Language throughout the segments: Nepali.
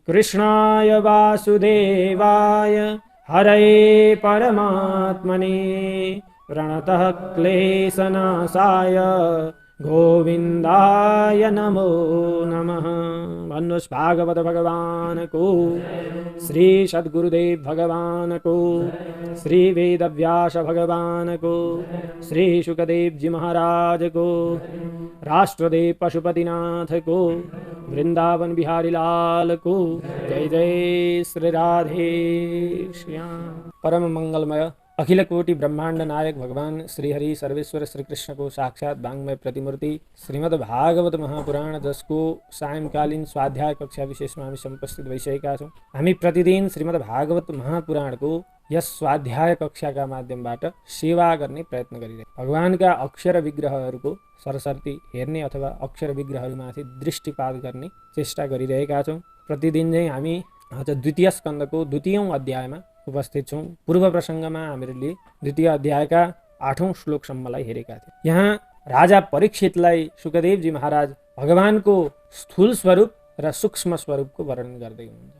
कृष्णाय वासुदेवाय हरये परमात्मने प्रणतः क्लेशनाशाय गोविंदाय नमो नमः। भन्नुहोस् भागवत भगवान को, श्री सद्गुरुदेव भगवान को, श्री वेदव्यास भगवान को, श्री शुकदेव जी महाराज को, राष्ट्रदेव पशुपतिनाथ को, वृंदावन बिहारी लाल को। जय जय श्री राधे श्याम। परम मंगलमय अखिल कोटि ब्रह्मांड नायक भगवान श्री हरि सर्वेश्वर श्री कृष्ण को साक्षात वाङ्मय प्रतिमूर्ति श्रीमद् भागवत महापुराण, जसको सायंकालीन स्वाध्याय कक्षा विशेषमा हामी समुपस्थित भइसकेका छौँ। हामी प्रतिदिन श्रीमद् भागवत महापुराणको यस स्वाध्याय कक्षाका माध्यमबाट सेवा गर्ने प्रयत्न गरिरहेका, भगवानका अक्षर विग्रहहरूको सरसर्ती हेर्ने अथवा अक्षर विग्रहहरूमाथि दृष्टिपात गर्ने चेष्टा गरिरहेका छौँ। प्रतिदिन चाहिँ हामी द्वितीय स्कन्धको द्वितीयौं अध्यायमा उपस्थित छौँ। पूर्व प्रसङ्गमा हामीले द्वितीय अध्यायका 8औं श्लोकसम्मलाई हेरेका थियौँ। यहाँ राजा परीक्षितलाई शुकदेवजी महाराज भगवानको स्थूल स्वरूप र सूक्ष्म स्वरूपको वर्णन गर्दै हुनुहुन्छ।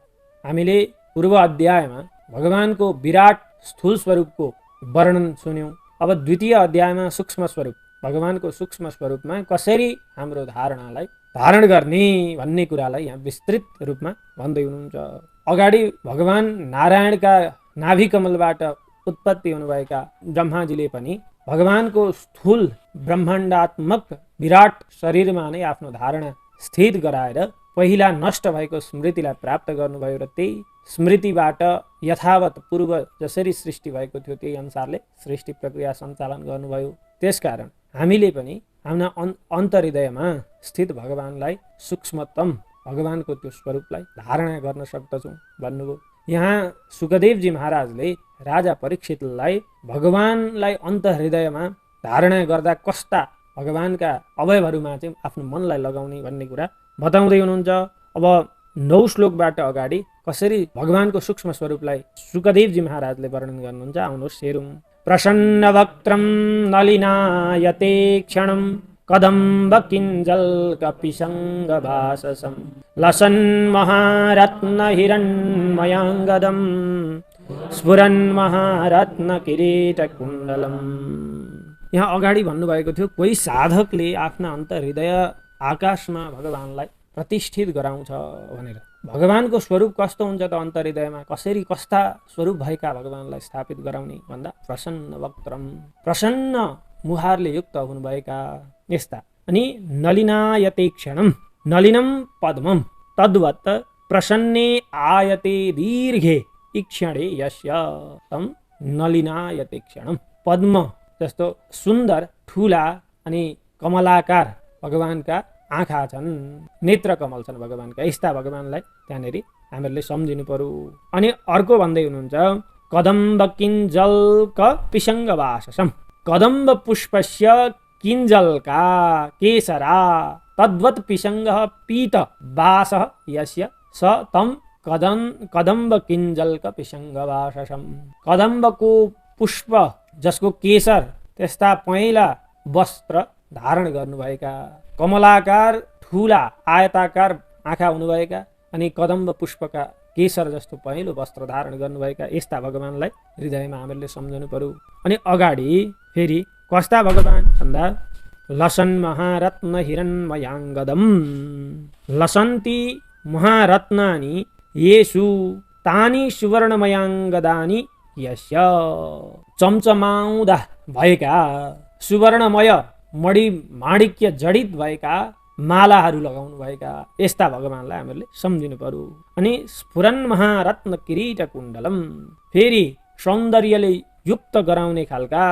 हामीले पूर्व अध्यायमा भगवानको विराट स्थूल स्वरूपको वर्णन सुन्यौँ। अब द्वितीय अध्यायमा सूक्ष्म स्वरूप, भगवानको सूक्ष्म स्वरूपमा कसरी हाम्रो धारणालाई धारण गर्ने भन्ने कुरालाई यहाँ विस्तृत रूपमा भन्दै हुनुहुन्छ। अगाडि भगवान नारायणका नाभि कमलबाट उत्पत्ति हुनुभएका ब्रह्माजीले पनि भगवानको स्थूल ब्रह्माण्डात्मक विराट शरीरमा नै आफ्नो धारणा स्थित गराएर पहिला नष्ट भएको स्मृतिलाई प्राप्त गर्नुभयो र त्यही स्मृतिबाट यथावत पूर्व जसरी सृष्टि भएको थियो त्यही अनुसारले सृष्टि प्रक्रिया सञ्चालन गर्नुभयो। त्यसकारण हामीले पनि आफ्ना अन्तर्हृदयमा स्थित भगवानलाई सूक्ष्मतम भगवानको त्यो स्वरूपलाई धारणा गर्न सक्दछौँ भन्नुभयो। यहाँ शुकदेवजी महाराजले राजा परीक्षितलाई भगवानलाई अन्तर्हृदयमा धारणा गर्दा कस्ता भगवानका अवयवहरूमा चाहिँ आफ्नो मनलाई लगाउने भन्ने कुरा बताउँदै हुनुहुन्छ। अब 9 श्लोकबाट अगाडि कसरी भगवानको सूक्ष्म स्वरूपलाई शुकदेवजी महाराजले वर्णन गर्नुहुन्छ, आउनुहोस् हेरौँ। प्रसन्न वक्त्रं नलिनायते क्षणं कदम्ब किञ्जल कपिशङ्गभाससं लसन् महारत्न हिरण्मयाङ्गदं स्फुरन् महारत्न किरीट कुण्डलम्। यहाँ अगाडि भन्नुभएको थियो कोही साधकले आफ्ना अन्तर्हृदय आकाशमा भगवानलाई प्रतिष्ठित गराउँछ भनेर। भगवानको स्वरूप कस्तो हुन्छ त अन्तर्हृदयमा, कसरी कस्ता स्वरूप भएका भगवानलाई स्थापित गराउने भन्दा प्रसन्न वक्त्रम, प्रसन्न मुहारले युक्त हुनुभएका यस्ता। अनि नलिनायते क्षणम, नलिनम पद्मम तद्वत् प्रसन्ने आयते दीर्घे इक्षणे यस्य तम नलिनायते क्षणम। पद्म जस्तो सुन्दर ठुला अनि कमलाकार भगवानका आँखा छन्, नेत्र कमल छन् भगवानका, यस्ता भगवानलाई त्यहाँनिर हामीहरूले सम्झिनु पर्यो। अनि अर्को भन्दै हुनुहुन्छ कदम्ब किञ्जल्क पिशङ्गवाससं, कदम्ब पुष्पस्य किञ्जल्का केसरा तद्वत् पिशङ्गः पीत वासः यस्य स तं कदम्ब किञ्जल्क पिशङ्गवाससं। कदम्बको पुष्प जसको केसर त्यस्ता पहेँला वस्त्र धारण गर्नुभएका, कमलाकार ठुला आयताकार आँखा हुनुभएका अनि कदम्ब पुष्पका केसर जस्तो पहेँलो वस्त्र धारण गर्नुभएका यस्ता भगवानलाई हृदयमा हामीहरूले सम्झनु पर्यो। अनि अगाडि फेरि कस्ता भगवान भन्दा लसन् महारत्न हिरण्मयाङ्गदम, लसन्ति महारत्नानि येषु तानि सुवर्णमयाङ्गदानि यस्य। चम्चमाउँदा भएका सुवर्णमय मणि माणिक्य जडित भएका मालाहरू लगाउनु भएका यस्ता भगवानलाई हामीले सम्झिनु पर्यो। अनि स्फुरन् महारत्न किरीट कुण्डलम, फेरि सौन्दर्यले युक्त गराउने खालका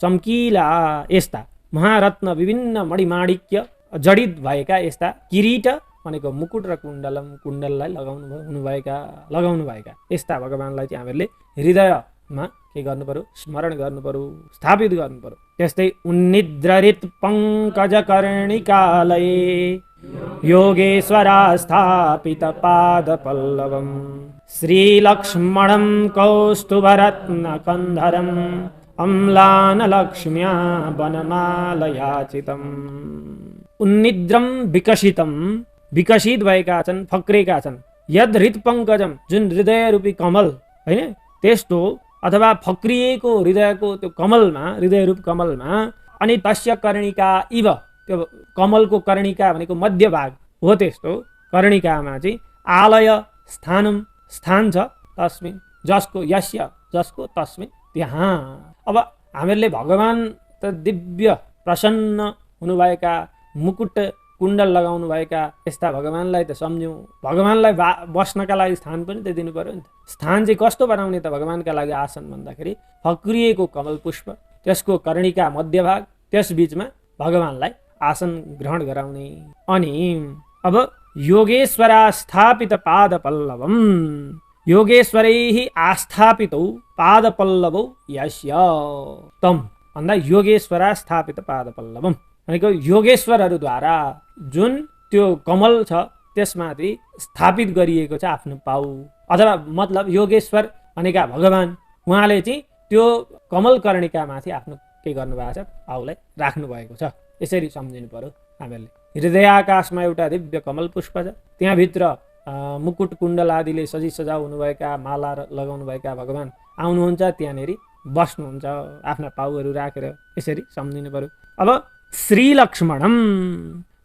चम्किला यस्ता महारत्न विभिन्न मणिमाणिक्य जडित भएका यस्ता किरीट भनेको मुकुट र कुण्डलम, कुण्डललाई लगाउनु भएका यस्ता भगवानलाई चाहिँ हामीहरूले हृदयमा के गर्नु पर्यो, स्मरण गर्नु पर्यो, स्थापित गर्नु पर्यो। त्यस्तै उन्निद्ररित पङ्कज कर्णिकालये योगेश्वरास्थापित पाद पल्लवम श्रीलक्ष्मणं कौस्तुभरत्न कन्धरं अम्लानलक्ष्म्या वनमालयाचितम्। उन्निद्रम विकसितम, विकसित भएका छन्, फक्रेका छन्। यद हृदपङ्कजम, जुन हृदय रूपी कमल हैन त्यस्तो, अथवा फक्रिएको हृदयको त्यो कमलमा, हृदय रूप कमलमा, अनि तस्य कर्णिका इव, त्यो कमलको कर्णिका भनेको मध्य भाग हो, त्यस्तो कर्णिकामा चाहिँ आलय स्थानम, स्थान छ, तस्मिन् जसको, यस्य जसको, तस्मिन् त्यहाँ। अब हामीहरूले भगवान त दिव्य प्रसन्न हुनुभएका, मुकुट कुण्डल लगाउनु भएका यस्ता भगवानलाई त सम्झ्यौँ। भगवानलाई बस्नका लागि स्थान पनि त दिनु पर्यो नि त। स्थान चाहिँ कस्तो बनाउने त भगवानका लागि आसन भन्दाखेरि फक्रिएको कमल पुष्प, त्यसको कर्णिका मध्यभाग, त्यस बीचमा भगवानलाई आसन ग्रहण गराउने। अनि अब योगेश्वरा स्थापित पाद पल्लवम, योगेश्वरैः आस्थापितौ पाद पल्लवौ यस्य तम भन्दा योगेश्वरा स्थापित पाद पल्लवम भनेको योगेश्वरहरूद्वारा जुन त्यो कमल छ त्यसमाथि स्थापित गरिएको छ आफ्नो पाउ, अथवा मतलब योगेश्वर भनेका भगवान, उहाँले चाहिँ त्यो कमल कर्णिकामाथि आफ्नो के गर्नुभएको छ, पाउलाई राख्नु भएको छ। यसरी सम्झिनु पर्यो हामीहरूले। हृदयाकाशमा एउटा दिव्य कमल पुष्प छ, त्यहाँभित्र मुकुट कुण्डल आदिले सजी सजाउ हुनुभएका, माला लगाउनुभएका भगवान आउनुहुन्छ, त्यहाँनिर बस्नुहुन्छ आफ्ना पाउहरू राखेर। यसरी सम्झिनु पर्यो। अब श्रीलक्ष्मणम,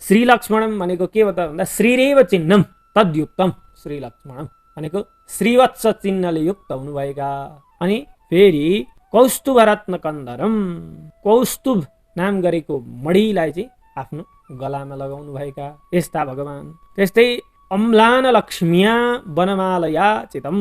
श्रीलक्ष्मणम भनेको के हो त भन्दा श्रीरेव चिह्नम तद्युक्तम, श्रीलक्ष्मणम भनेको श्रीवत्स चिह्नले युक्त हुनुभएका। अनि फेरि कौस्तुभ रत्न कन्दरम, कौस्तुभ नाम गरेको मणिलाई चाहिँ आफ्नो गलामा लगाउनु भएका यस्ता भगवान। त्यस्तै अम्लान लक्ष्म्या वनमालया चितम,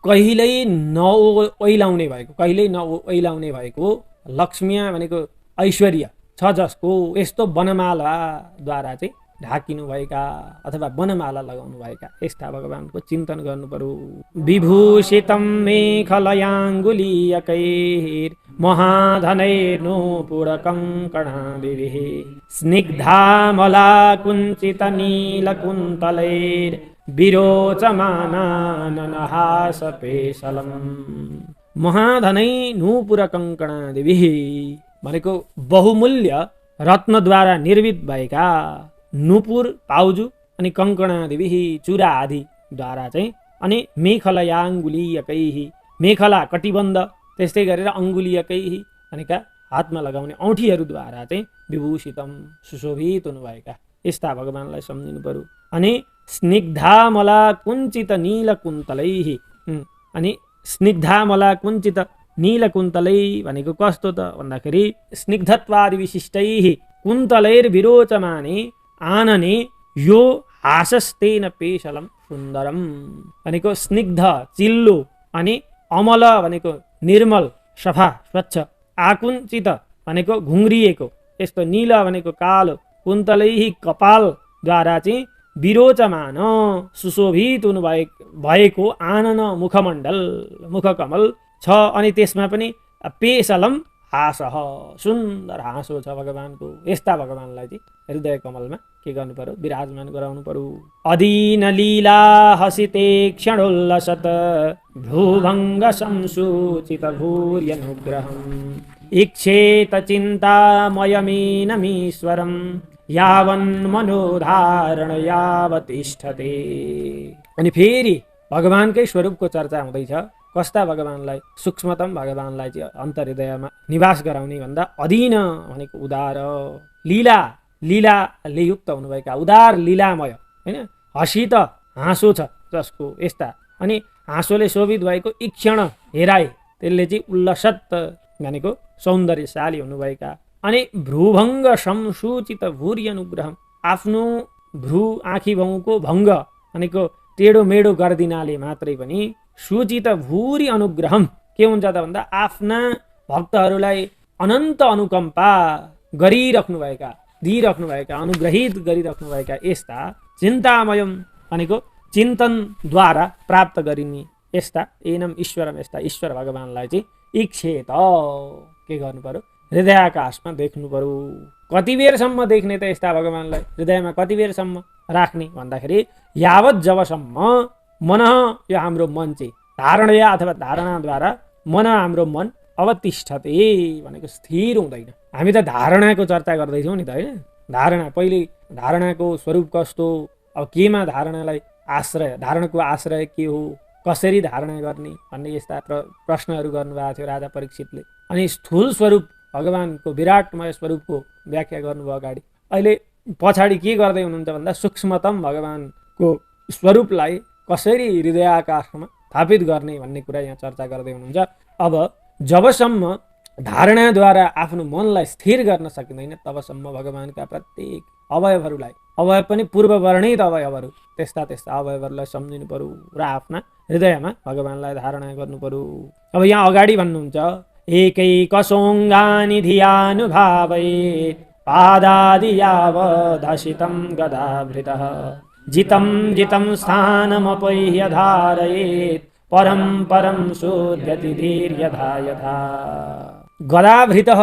कहिल्यै नओइलाउने भएको, कहिल्यै नओइलाउने भएको, लक्ष्म्या भनेको ऐश्वर्य छ जसको, यस्तो वनमालाद्वारा चाहिँ ढाकिनु भएका अथवा वनमाला लगाउनु भएका यस्ता भगवानको चिन्तन गर्नु पर्यो। विभूषितम मेखलयाङ्गुलीयकैर् महाधनैर्नूपुरकङ्कणादिभिः स्निग्धामलाकुञ्चितनीलकुन्तलैर् विरोचमानाननहासपेशलम्। महाधनै नूपुरकङ्कणादिभिः भनेको बहुमूल्य रत्नद्वारा निर्मित भएका नुपुर पाउजु अनि कङ्कणादिभिः चुरा आदिद्वारा चाहिँ, अनि मेखलयाङ्गुलीयकैः, मेखला कटिबन्ध, त्यस्तै गरेर अङ्गुलीयकैः भनेका हातमा लगाउने औँठीहरूद्वारा चाहिँ विभूषितम सुशोभित हुनुभएका यस्ता भगवानलाई सम्झिनु पर्यो। अनि स्निग्धामला कुञ्चित नीलकुन्तलैः, अनि स्निग्धामला कुञ्चित नीलकुन्तलै भनेको कस्तो त भन्दाखेरि स्निग्धत्वादि विशिष्टैः कुन्तलैर् विरोचमाने आनने यो हासस्तेन पेशलम सुन्दरम भनेको स्निग्ध चिल्लो, अनि अमल भनेको निर्मल सफा स्वच्छ, आकुञ्चित भनेको घुङ्रिएको, यस्तो नील भनेको कालो, कुन्तलैः कपालद्वारा चाहिँ विरोचमान सुशोभित हुनु भएको आनन मुखमण्डल, मुखकमल छ। अनि त्यसमा पनि पेशलम हाँसह, सुन्दर हाँसो छ भगवानको। यस्ता भगवानलाई चाहिँ हृदय कमलमा के गर्नु पर्यो, विराजमान गराउनु पर्यो। अदीन लीला हसिते क्षणोल्लसत भ्रूभङ्ग संसूचित भूर्यनुग्रहम् इक्षेत चिन्तामयमीनमीश्वरं यावन्मनोधारण यावतिष्ठते। अनि फेरि भगवानकै स्वरूपको चर्चा हुँदैछ। कस्ता भगवानलाई, सूक्ष्मतम भगवानलाई चाहिँ अन्तर्हृदयमा निवास गराउने भन्दा अधीन भनेको उदार, लीला, लीलाले युक्त हुनुभएका, उदार लीलामय होइन, हसी त हाँसो छ जसको यस्ता, अनि हाँसोले शोभित भएको इक्षण हेराए त्यसले चाहिँ उल्लसत भनेको सौन्दर्यशाली हुनुभएका। अनि भ्रूभङ्ग संसूचित भूर्य अनुग्रह, आफ्नो भ्रू आँखी भाउको भङ्ग भनेको टेढो मेढो गरिदिनाले मात्रै पनि सूचित भूरि अनुग्रहम के हुन्छ त भन्दा आफ्ना भक्तहरूलाई अनन्त अनुकम्पा गरिराख्नुभएका, दिइराख्नुभएका, अनुग्रहित गरिराख्नुभएका यस्ता चिन्तामयम भनेको चिन्तनद्वारा प्राप्त गरिने यस्ता एनम ईश्वरम, यस्ता ईश्वर भगवानलाई चाहिँ इक्षेत के गर्नु पर्यो, हृदयाकाशमा देख्नु पर्यो। कति बेरसम्म देख्ने त यस्ता भगवानलाई, हृदयमा कति बेरसम्म राख्ने भन्दाखेरि यावत जबसम्म मन, यो हाम्रो मन चाहिँ धारणया अथवा धारणाद्वारा मन, हाम्रो मन अवतिष्ठते भनेको स्थिर हुँदैन। हामी त धारणाको चर्चा गर्दैछौँ नि त, होइन? धारणा, पहिले धारणाको स्वरूप कस्तो, अब केमा धारणालाई आश्रय, धारणाको आश्रय के हो, कसरी धारणा गर्ने भन्ने यस्ता प्रश्नहरू गर्नुभएको थियो राजा परीक्षितले। अनि स्थूल स्वरूप भगवानको विराटमय स्वरूपको व्याख्या गर्नुभयो अगाडि। अहिले पछाडि के गर्दै हुनुहुन्छ भन्दा सूक्ष्मतम भगवानको स्वरूपलाई कसरी हृदयाकाशमा स्थापित गर्ने भन्ने कुरा यहाँ चर्चा गर्दै हुनुहुन्छ। अब जबसम्म धारणाद्वारा आफ्नो मनलाई स्थिर गर्न सकिँदैन तबसम्म भगवानका प्रत्येक अवयवहरूलाई, अवयव पनि पूर्ववर्णित अवयवहरू, त्यस्ता त्यस्ता अवयवहरूलाई सम्झिनु पर्यो र आफ्ना हृदयमा भगवानलाई धारणा गर्नु पर्यो। अब यहाँ अगाडि भन्नुहुन्छ एकैकसोऽङ्गानि धियानुभावैत् पादादि यावदशितं गदाभृतः जितं जितं स्थानमपैह्य धारयेत् परं परं शोध्यति धीर्यधा यथा। गदाभृतः,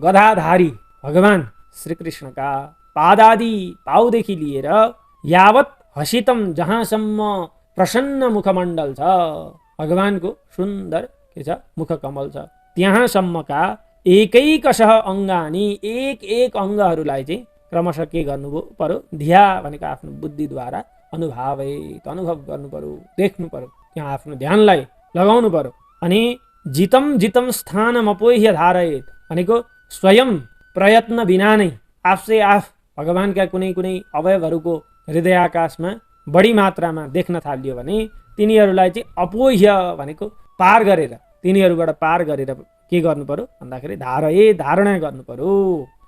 गदाधारी भगवान श्रीकृष्णका पादादि, पाउदेखि लिएर यावत हसितम, जहाँसम्म प्रसन्न मुखमण्डल छ, भगवानको सुन्दर के छ मुखकमल छ, त्यहाँसम्मका एकैकशः अङ्गानी, एक एक अङ्गहरूलाई चाहिँ क्रमशः के गर्नु पर्यो, धिया भनेको आफ्नो बुद्धिद्वारा अनुभव गर्नु पर्यो, देख्नु पर्यो, त्यहाँ आफ्नो ध्यानलाई लगाउनु पर्यो। अनि जितम जितम स्थानम अपोह्य धारयेत् भनेको स्वयं प्रयत्न बिना नै आफसे आफ भगवानका कुनै कुनै अवयवहरूको हृदयाकाशमा बढी मात्रामा देख्न थालियो भने तिनीहरूलाई चाहिँ अपोह्य भनेको पार गरेर, तिनीहरूबाट पार गरेर के गर्नु पर्यो भन्दाखेरि धारणा गर्नु पर्यो।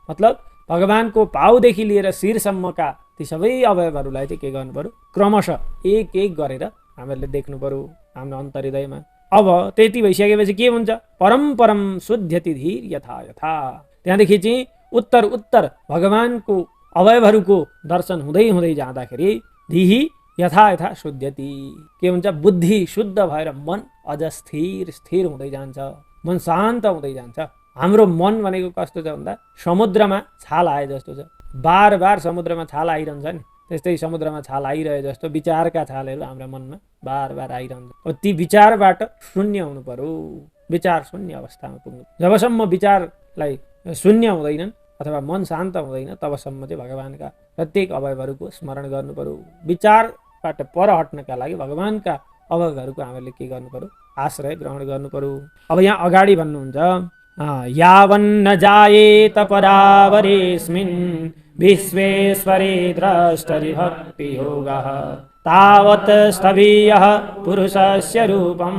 मतलब भगवानको पाउदेखि लिएर शिरसम्मका ती सबै अवयवहरूलाई चाहिँ के गर्नु पर्यो, क्रमशः एक एक गरेर हामीहरूले देख्नु पर्यो हाम्रो अन्तर्हृदयमा। अब त्यति भइसकेपछि के हुन्छ, परम परम शुद्ध्यति धीर यथा यथा। त्यहाँदेखि चाहिँ उत्तर उत्तर भगवानको अवयवहरूको दर्शन हुँदै हुँदै जाँदाखेरि धीहि यथा यथा शुद्ध्यति, के हुन्छ, बुद्धि शुद्ध भएर मन अझ स्थिर हुँदै जान्छ, मन शान्त हुँदै जान्छ। हाम्रो मन भनेको कस्तो छ भन्दा समुद्रमा छाल आए जस्तो छ, बार बार समुद्रमा छाल आइरहन्छ नि, त्यस्तै समुद्रमा छाल आइरहे जस्तो विचारका छालहरू हाम्रो मनमा बार बार आइरहन्छ। अब ती विचारबाट शून्य हुनु पर्यो, विचार शून्य अवस्थामा पुग्नु। जबसम्म विचारलाई शून्य हुँदैनन् अथवा मन शान्त हुँदैन तबसम्म चाहिँ भगवानका प्रत्येक अवयवहरूको स्मरण गर्नु पर्यो। विचारबाट पर हट्नका लागि भगवानका अवयवहरूको हामीले के गर्नु पर्यो, आश्रय ग्रहण गर्नु पर्यो। अब यहाँ अगाडि भन्नुहुन्छ यावन्न जायेत परावरेस्मिन् विश्वेश्वरे द्रष्टरि भक्ति योगः तावत् स्थवीयः पुरुषस्य रूपं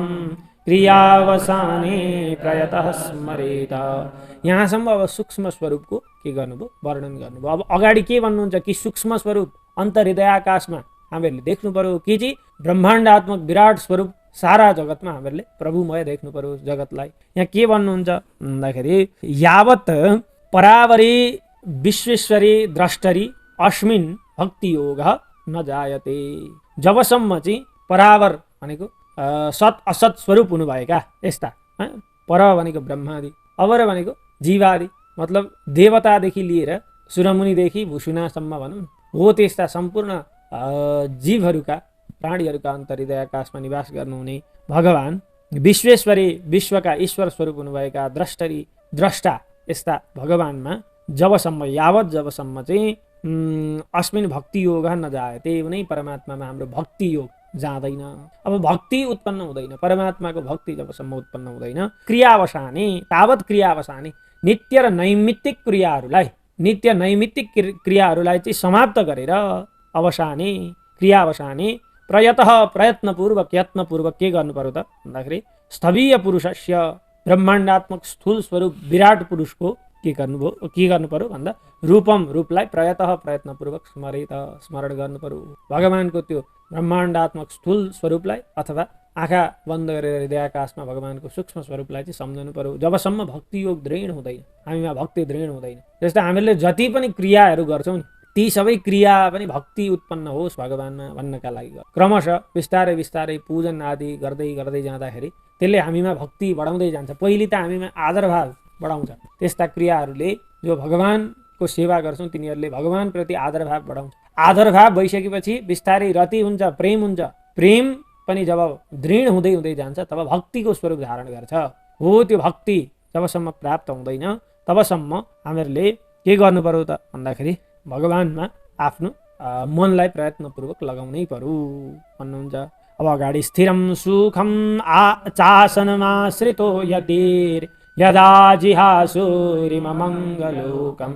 क्रियावसाने प्रयतः स्मरेत। यहाँसम्म अब सूक्ष्म स्वरूपको के गर्नुभयो, वर्णन गर्नुभयो। अब अगाडि के भन्नुहुन्छ कि सूक्ष्म स्वरूप अन्तर्हृदयाकाशमा हामीहरूले देख्नु पर्यो कि चाहिँ ब्रह्माण्डात्मक विराट स्वरूप सारा जगतमा हामीहरूले प्रभुमय देख्नु पर्यो जगतलाई। यहाँ के भन्नुहुन्छ भन्दाखेरि यावत परावरी विश्वेश्वरी द्रष्टरी अस्मिन् भक्ति योग न जायते। जबसम्म चाहिँ परावर भनेको सत असत स्वरूप हुनुभएका यस्ता, पर भनेको ब्रह्मादि, अवर भनेको जीवादि, मतलब देवतादेखि लिएर सुरमुनिदेखि भुसुनासम्म भनौँ हो, त्यस्ता सम्पूर्ण जीवहरूका, प्राणीहरूका अन्तर्हृदयाकाशमा निवास गर्नुहुने भगवान विश्वेश्वरी, विश्वका ईश्वर स्वरूप हुनुभएका द्रष्टरी, द्रष्टा यस्ता भगवानमा जबसम्म जबसम्म चाहिँ अस्मिन् भक्ति योग नजायते, उनै परमात्मामा हाम्रो भक्ति योग जाँदैन। अब भक्ति उत्पन्न हुँदैन, परमात्माको भक्ति जबसम्म उत्पन्न हुँदैन, क्रियावसाने, तावत क्रियावसाने, नित्य र नैमित्तिक क्रियाहरूलाई, नित्य नैमित्तिक क्रियाहरूलाई चाहिँ समाप्त गरेर अवसाने, क्रियावसाने प्रयत्नपूर्वक, यत्नपूर्वक के गर्नु पर्यो त भन्दाखेरि स्थवीय पुरुषस्य, ब्रह्माण्डात्मक स्थूल स्वरूप विराट पुरुषको के गर्नु पर्यो भन्दा रूपम, रूपलाई प्रयत्नपूर्वक स्मरण गर्नु पर्यो। भगवानको त्यो ब्रह्माण्डात्मक स्थूल स्वरूपलाई अथवा आँखा बन्द गरेर हृदयाकाशमा भगवानको सूक्ष्म स्वरूपलाई चाहिँ सम्झनु पर्यो। जबसम्म भक्ति योग दृढ हुँदैन, हामीमा भक्ति दृढ हुँदैन। जस्तै हामीले जति पनि क्रियाहरू गर्छौँ नि, ती सबै क्रिया पनि भक्ति उत्पन्न होस् भगवानमा भन्नका लागि क्रमशः बिस्तारै बिस्तारै पूजन आदि गर्दै गर्दै जाँदाखेरि त्यसले हामीमा भक्ति बढाउँदै जान्छ। पहिले त हामीमा आदरभाव बढाउँछ, त्यस्ता क्रियाहरूले जो भगवानको सेवा गर्छौँ तिनीहरूले भगवानप्रति आदरभाव बढाउँछ। आदरभाव भइसकेपछि बिस्तारै रति हुन्छ, प्रेम हुन्छ। प्रेम पनि जब दृढ हुँदै हुँदै जान्छ तब भक्तिको स्वरूप धारण गर्छ। हो त्यो भक्ति जबसम्म प्राप्त हुँदैन तबसम्म हामीहरूले के गर्नु पर्यो त भन्दाखेरि भगवानमा आफ्नो मनलाई प्रयत्नपूर्वक लगाउनै पर्यो भन्नुहुन्छ। अब अगाडि स्थिरं सुखं चासनमाश्रितो यदा जिहासुरिममङ्गलोकं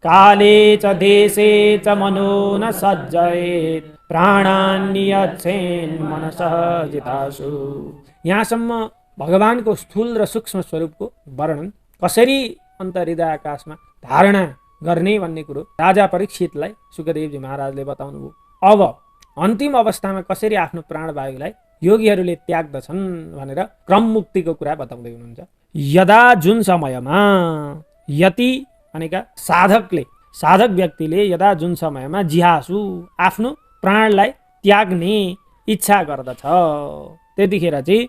काले च देशे च मनो न सज्जयेत् प्राणान्यच्छेन् मनसः जितासु। यहाँसम्म भगवानको स्थूल र सूक्ष्म स्वरूपको वर्णन कसरी अन्तर्हृदय आकाशमा धारणा गर्ने भन्ने कुरो राजा परीक्षितलाई सुखदेवजी महाराजले बताउनुभयो। अब अन्तिम अवस्थामा कसरी आफ्नो प्राणवायुलाई योगीहरूले त्याग्दछन् भनेर क्रम मुक्तिको कुरा बताउँदै हुनुहुन्छ। यदा जुन समयमा यति भनेका साधक व्यक्तिले यदा जुन समयमा जिहासु आफ्नो प्राणलाई त्याग्ने इच्छा गर्दछ त्यतिखेर चाहिँ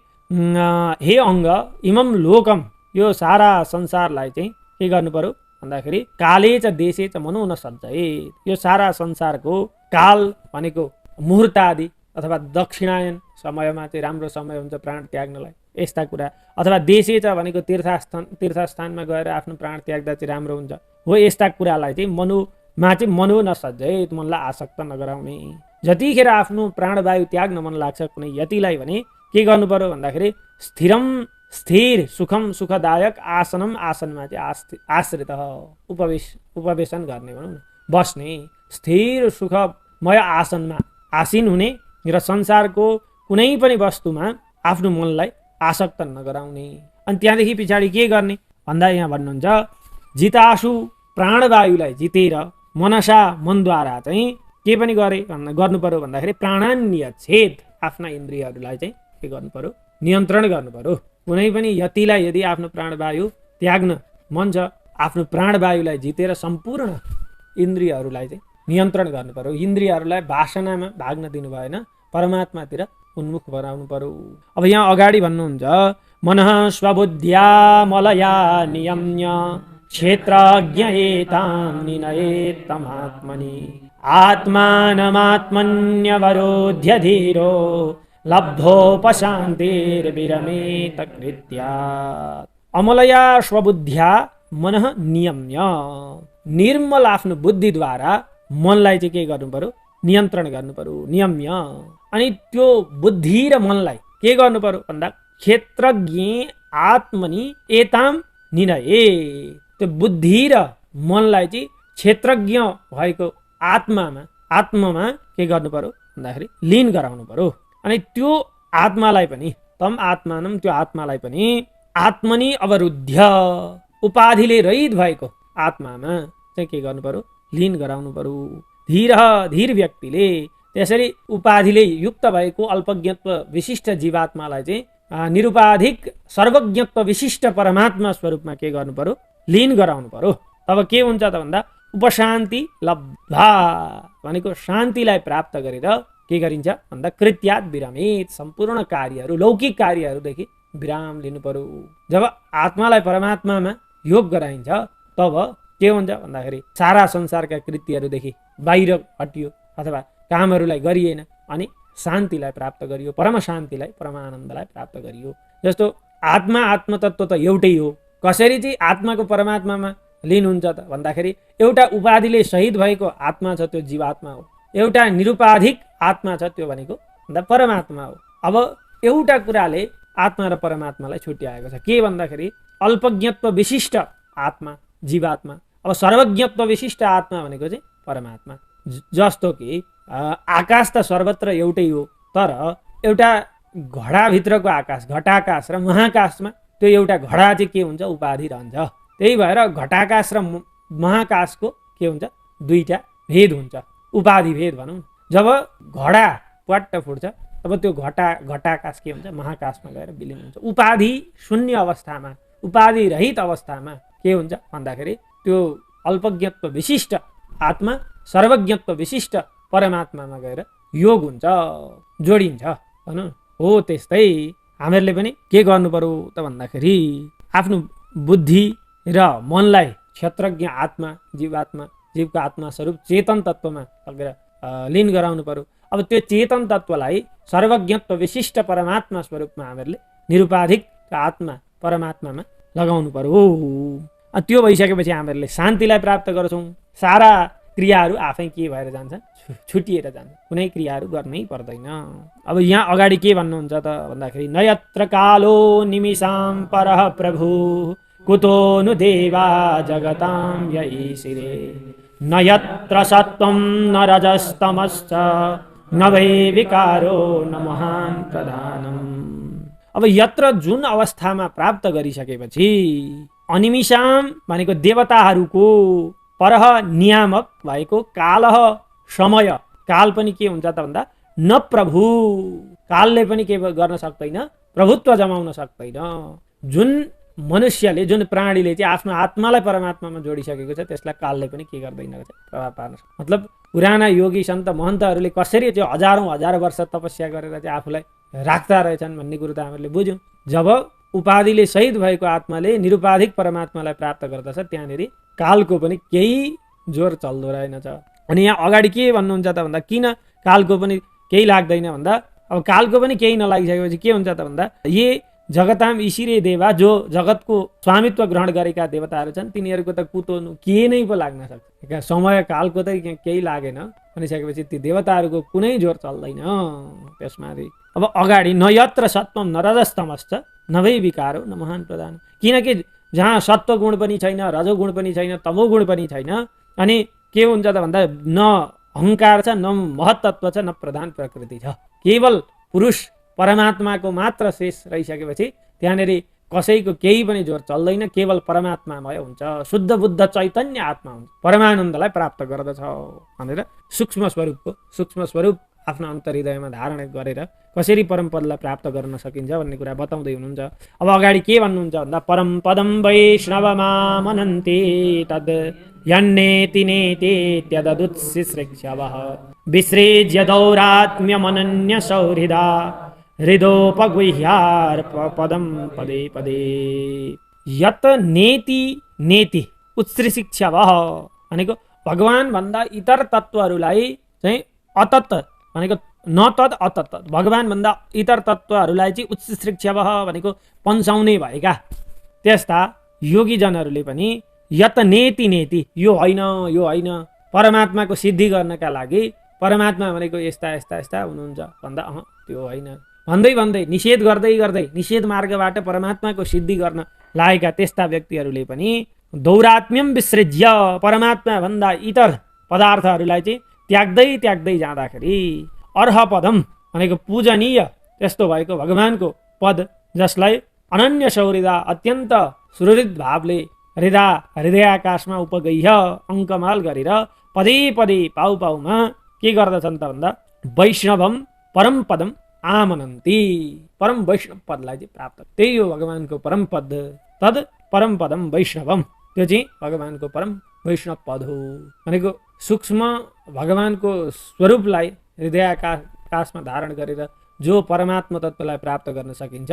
हे अङ्ग इमम लोकम यो सारा संसारलाई चाहिँ के गर्नु पर्यो भन्दाखेरि काले च देशे च मनो न सज्जयेत् यो सारा संसारको काल भनेको मुहुर्त आदि अथवा दक्षिणायन समयमा चाहिँ राम्रो समय हुन्छ प्राण त्याग्नलाई यस्ता कुरा, अथवा देशे च भनेको तीर्थस्थानमा गएर आफ्नो प्राण त्याग्दा चाहिँ राम्रो हुन्छ हो यस्ता कुरालाई चाहिँ मनुमा चाहिँ मनो नसज्जयेत् मनलाई आसक्त नगराउने। जतिखेर आफ्नो प्राणवायु त्याग्न मन लाग्छ कुनै यतिलाई भने के गर्नु पर्यो भन्दाखेरि स्थिर सुखम सुखदायक आसनमा चाहिँ आश्रित उपवेशन गर्ने भनौँ न, बस्ने स्थिर सुखमय आसनमा आसीन हुने र संसारको कुनै पनि वस्तुमा आफ्नो मनलाई आसक्त नगराउने। अनि त्यहाँदेखि पछाडि के गर्ने भन्दा यहाँ भन्नुहुन्छ जितासु प्राणवायुलाई जितेर मनसा मनद्वारा चाहिँ के पनि गर्नु पर्यो भन्दाखेरि प्राणान्यच्छेद आफ्ना इन्द्रियहरूलाई चाहिँ के गर्नु पर्यो नियन्त्रण गर्नु पर्यो। कुनै पनि यतिलाई यदि आफ्नो प्राणवायु त्याग्न मन छ आफ्नो प्राणवायुलाई जितेर सम्पूर्ण इन्द्रियहरूलाई चाहिँ नियन्त्रण गर्नु पर्यो। इन्द्रियहरूलाई वासनामा भाग्न दिनु भएन, परमात्मातिर उन्मुख बनाउनु पर्यो। अब यहाँ अगाडि भन्नुहुन्छ मनः स्वबुद्ध्या मलया नियम्य क्षेत्रज्ञ एतां निनयेत् तमात्मनि आत्मानमात्मन्यवरोध्य धीरो लब्धोपशान्तिर्विरमेत कृत्यात्। अमलया स्वबुद्ध्या मनः नियम्य निर्मल आफ्नो बुद्धिद्वारा मनलाई चाहिँ के गर्नु पर्यो नियन्त्रण गर्नु पर्यो नियम्य। अनि त्यो बुद्धि र मनलाई के गर्नु पर्यो भन्दा क्षेत्रज्ञ आत्मनि एताम निनये त्यो बुद्धि र मनलाई चाहिँ क्षेत्रज्ञ भएको आत्मामा के गर्नु पर्यो भन्दाखेरि लीन गराउनु पर्यो। अनि त्यो आत्मालाई पनि तम आत्मानम त्यो आत्मालाई पनि आत्मनि अवरुद्ध उपाधिले रहित भएको आत्मामा चाहिँ के गर्नु पर्यो लीन गराउनु पर्यो। धीर व्यक्तिले त्यसरी उपाधिले युक्त भएको अल्पज्ञत्व विशिष्ट जीवात्मालाई चाहिँ निरुपाधिक सर्वज्ञत्व विशिष्ट परमात्मा स्वरूपमा के गर्नु पर्यो लीन गराउनु पर्यो। तब के हुन्छ त भन्दा उपशान्ति लब्धा भनेको शान्तिलाई प्राप्त गरेर के गरिन्छ भन्दा कृत्यात विरमेत सम्पूर्ण कार्यहरू लौकिक कार्यहरूदेखि विराम लिनु पर्यो। जब आत्मालाई परमात्मामा योग गराइन्छ तब के हुन्छ भन्दाखेरि सारा संसारका कृत्यहरूदेखि बाहिर हटियो अथवा कामहरूलाई गरिएन अनि शान्तिलाई प्राप्त गरियो, परम शान्तिलाई परमानन्दलाई प्राप्त गरियो। जस्तो आत्मतत्व त एउटै हो, कसरी चाहिँ आत्माको परमात्मामा लीन हुन्छ त भन्दाखेरि एउटा उपाधिले सहित भएको आत्मा छ त्यो जीवात्मा हो, एउटा निरुपाधिक आत्मा छ त्यो भनेको भन्दा परमात्मा हो। अब एउटा कुराले आत्मा र परमात्मालाई छुट्याएको छ के भन्दाखेरि अल्पज्ञत्व विशिष्ट आत्मा जीवात्मा, अब सर्वज्ञत्व विशिष्ट आत्मा भनेको चाहिँ परमात्मा। जस्तो कि आकाश त सर्वत्र एउटै हो, तर एउटा घडाभित्रको आकाश घटाकाश र महाकाशमा त्यो एउटा घडा चाहिँ के हुन्छ उपाधि रहन्छ। त्यही भएर घटाकाश र महाकाशको के हुन्छ दुईटा भेद हुन्छ, उपाधि भेद भनौँ। जब घडा पट्ट फुट्छ तब त्यो घटाकाश के हुन्छ महाकाशमा गएर विलिन हुन्छ। उपाधि शून्य अवस्थामा उपाधि रहित अवस्थामा के हुन्छ भन्दाखेरि त्यो अल्पज्ञत्व विशिष्ट आत्मा सर्वज्ञत्व विशिष्ट परमात्मामा गएर योग हुन्छ जोडिन्छ भनौँ। हो त्यस्तै हामीहरूले पनि के गर्नु पर्यो त भन्दाखेरि आफ्नो बुद्धि र मनलाई क्षेत्रज्ञ आत्मा जीवको आत्मा स्वरूप चेतन तत्वमा लगेर लीन गराउनु पर्यो। अब त्यो चेतन तत्वलाई सर्वज्ञत्व विशिष्ट परमात्मा स्वरूपमा हामीहरूले निरुपाधिक आत्मा परमात्मामा लगाउनु पर्यो। त्यो भइसकेपछि हामीहरूले शान्तिलाई प्राप्त गर्छौँ। सारा क्रियाहरू आफै के भएर जान्छ, छुटिएर जान्छ, कुनै क्रियाहरू गर्नै पर्दैन। अब यहाँ अगाडि के भन्नुहुन्छ त भन्दाखेरि नयत्र कालो निमिषां परः प्रभु कुतो नु देवा जगतां यईशिरे नयत्र सत्वं न रजस्तमश्च न वै विकारो न महान् प्रधानम्। अब यत्र जुन अवस्थामा प्राप्त गरिसकेपछि अनिमिषाम भनेको देवताहरूको परह नियामक भएको कालह समय, काल पनि के हुन्छ त भन्दा न प्रभु, कालले पनि के गर्न सक्दैन, प्रभुत्व जमाउन सक्दैन। जुन मनुष्यले, जुन प्राणीले चाहिँ आफ्नो आत्मालाई परमात्मामा जोडिसकेको छ त्यसलाई कालले पनि के गर्दैन रहेछ, प्रभाव पार्न सक्छ। मतलब पुराना योगी सन्त महन्तहरूले कसरी चाहिँ हजारौँ हजार वर्ष तपस्या गरेर चाहिँ आफूलाई राख्दा रहेछन् भन्ने कुरो त हामीले बुझ्यौँ। जब उपाधिले सहित भएको आत्माले निरुपाधिक परमात्मालाई प्राप्त गर्दछ त्यहाँनिर कालको पनि केही जोर चल्दो रहेनछ। अनि यहाँ अगाडि के भन्नुहुन्छ त भन्दा किन कालको पनि केही लाग्दैन भन्दा अब कालको पनि केही नलागिसकेपछि के हुन्छ त भन्दा ये जगताम ईशिरे देवा, जो जगतको स्वामित्व ग्रहण गरेका देवताहरू छन् तिनीहरूको त कुतोनु के नै पो लाग्न सक्छ। समय कालको त केही लागेन भनिसकेपछि ती देवताहरूको कुनै जोर चल्दैन त्यसमाथि। अब अगाडि न यत्र सत्वम न रजस्तमश्च न वै विकारो न महान् प्रधान, किनकि जहाँ सत्व गुण पनि छैन, रजोगुण पनि छैन, तमोगुण पनि छैन, अनि के हुन्छ त भन्दा न अहङ्कार छ, न महत्त्व छ, न प्रधान प्रकृति छ, केवल पुरुष परमात्माको मात्र शेष रहिसकेपछि त्यहाँनिर कसैको केही पनि जोर चल्दैन, केवल परमात्मामय हुन्छ, शुद्ध बुद्ध चैतन्य आत्मा हुन्छ, परमानन्दलाई प्राप्त गर्दछ भनेर सूक्ष्म स्वरूप आफ्नो अन्तर्हृदयमा धारण गरेर कसरी परमपदलाई प्राप्त गर्न सकिन्छ भन्ने कुरा बताउँदै हुनुहुन्छ। अब अगाडि के भन्नुहुन्छ भन्दा परम पदम वैष्णवमामनन्ति तद् यन्नेति नेतीत्यदुत्सिश्रेक्षवः विसृज्य दौरात्म्यमनन्य सौहृदा हृदोपगुह्यार्पदं पदे पदे। यत नेति नेति उत्सृशिक्षवः भनेको भगवान भन्दा इतर तत्त्वहरूलाई चाहिँ अतत् भनेको न तद अतत्, भगवान भन्दा इतर तत्त्वहरूलाई चाहिँ उत्सृक्षवः भनेको पन्साउने भएका त्यस्ता योगीजनहरूले पनि यत नेति नेति यो होइन परमात्माको सिद्धि गर्नका लागि परमात्मा भनेको यस्ता यस्ता यस्ता हुनुहुन्छ भन्दा त्यो होइन भन्दै निषेध गर्दै निषेध मार्गबाट परमात्माको सिद्धि गर्न लागेका त्यस्ता व्यक्तिहरूले पनि दौरात्म्यम विसृज्य परमात्मा भन्दा इतर पदार्थहरूलाई चाहिँ त्याग्दै जाँदाखेरि अर्ह पदम भनेको पूजनीय त्यस्तो भएको भगवानको पद, जसलाई अनन्य सौहृदा अत्यन्त सुहृद भावले हृदयाकाशमा उपगह्य अङ्कमाल गरेर पदे पदे पाउमा के गर्दछन् त भन्दा वैष्णवम परम पदम आमनन्ति, परम वैष्णव पदलाई चाहिँ प्राप्त, त्यही हो भगवानको परम पद, तद परम पदम वैष्णवम, त्यो चाहिँ भगवानको परम वैष्णव पद हो भनेको सूक्ष्म भगवानको स्वरूपलाई हृदयाकाशमा धारण गरेर जो परमात्मा तत्त्वलाई प्राप्त गर्न सकिन्छ।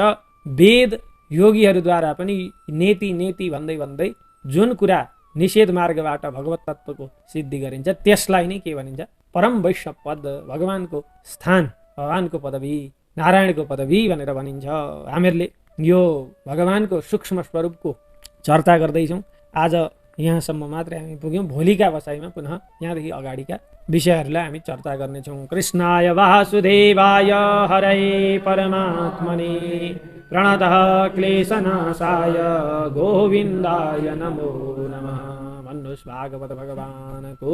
वेद योगीहरूद्वारा पनि नेति भन्दै जुन कुरा निषेध मार्गबाट भगवत तत्त्वको सिद्धि गरिन्छ त्यसलाई नै के भनिन्छ, परम वैष्णव पद, भगवानको स्थान, भगवानको पदवी, नारायणको पदवी भनेर भनिन्छ। हामीहरूले यो भगवानको सूक्ष्म स्वरूपको चर्चा गर्दैछौँ। आज यहाँसम्म मात्रै हामी पुग्यौँ। भोलिका बसाइमा पुनः यहाँदेखि अगाडिका विषयहरूलाई हामी चर्चा गर्नेछौँ। कृष्णाय वासुदेवाय हरये परमात्मने प्रणतः क्लेशनाशाय गोविन्दाय नमो नमः। भन्नुहोस् भागवत भगवानको